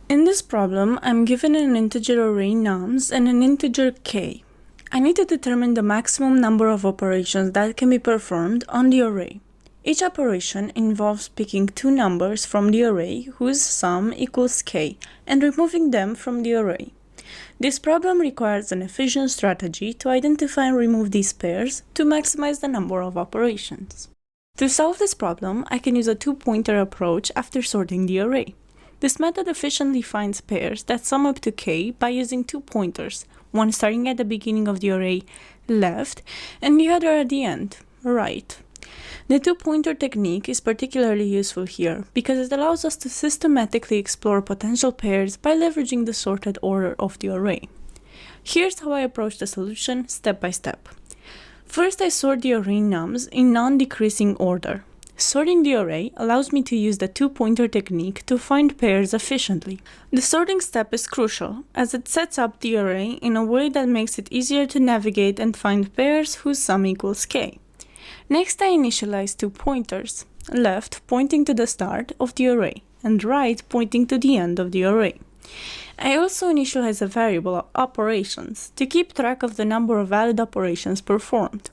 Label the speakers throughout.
Speaker 1: In this problem, I'm given an integer array nums and an integer k. I need to determine the maximum number of operations that can be performed on the array. Each operation involves picking two numbers from the array whose sum equals k and removing them from the array. This problem requires an efficient strategy to identify and remove these pairs to maximize the number of operations. To solve this problem, I can use a two-pointer approach after sorting the array. This method efficiently finds pairs that sum up to k by using two pointers, one starting at the beginning of the array, left, and the other at the end, right. The two-pointer technique is particularly useful here because it allows us to systematically explore potential pairs by leveraging the sorted order of the array. Here's how I approach the solution step by step. First, I sort the array nums in non-decreasing order. Sorting the array allows me to use the two-pointer technique to find pairs efficiently. The sorting step is crucial, as it sets up the array in a way that makes it easier to navigate and find pairs whose sum equals k. Next, I initialize two pointers, left pointing to the start of the array, and right pointing to the end of the array. I also initialize a variable operations to keep track of the number of valid operations performed.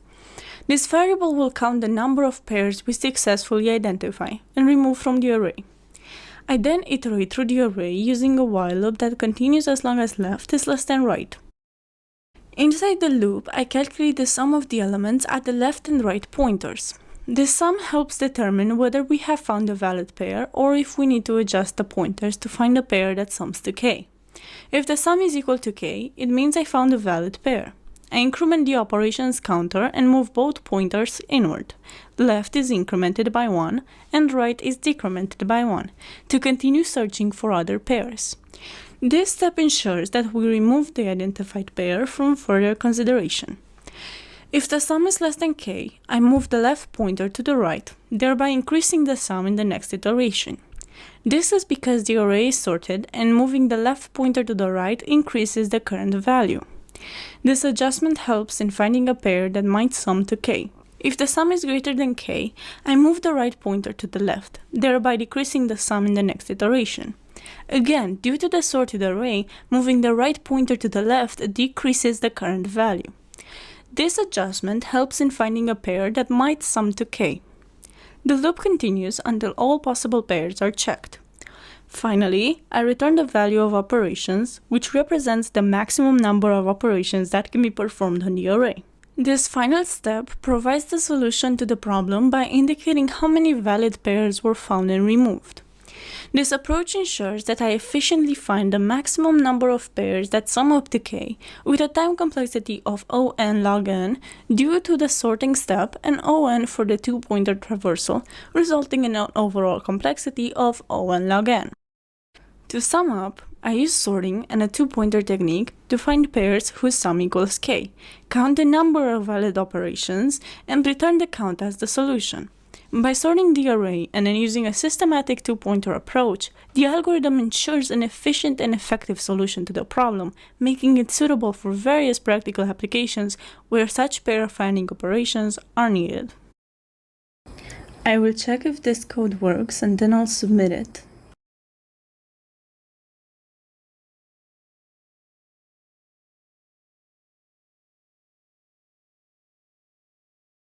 Speaker 1: This variable will count the number of pairs we successfully identify and remove from the array. I then iterate through the array using a while loop that continues as long as left is less than right. Inside the loop, I calculate the sum of the elements at the left and right pointers. This sum helps determine whether we have found a valid pair or if we need to adjust the pointers to find a pair that sums to k. If the sum is equal to k, it means I found a valid pair. I increment the operations counter and move both pointers inward. Left is incremented by 1 and right is decremented by 1 to continue searching for other pairs. This step ensures that we remove the identified pair from further consideration. If the sum is less than k, I move the left pointer to the right, thereby increasing the sum in the next iteration. This is because the array is sorted and moving the left pointer to the right increases the current value. This adjustment helps in finding a pair that might sum to k. If the sum is greater than k, I move the right pointer to the left, thereby decreasing the sum in the next iteration. Again, due to the sorted array, moving the right pointer to the left decreases the current value. This adjustment helps in finding a pair that might sum to k. The loop continues until all possible pairs are checked. Finally, I return the value of operations, which represents the maximum number of operations that can be performed on the array. This final step provides the solution to the problem by indicating how many valid pairs were found and removed. This approach ensures that I efficiently find the maximum number of pairs that sum up to k with a time complexity of O(n) log n due to the sorting step and O(n) for the two-pointer traversal, resulting in an overall complexity of O(n) log n. To sum up, I use sorting and a two-pointer technique to find pairs whose sum equals k, count the number of valid operations, and return the count as the solution. By sorting the array and then using a systematic two-pointer approach, the algorithm ensures an efficient and effective solution to the problem, making it suitable for various practical applications where such pair-finding operations are needed. I will check if this code works and then I'll submit it.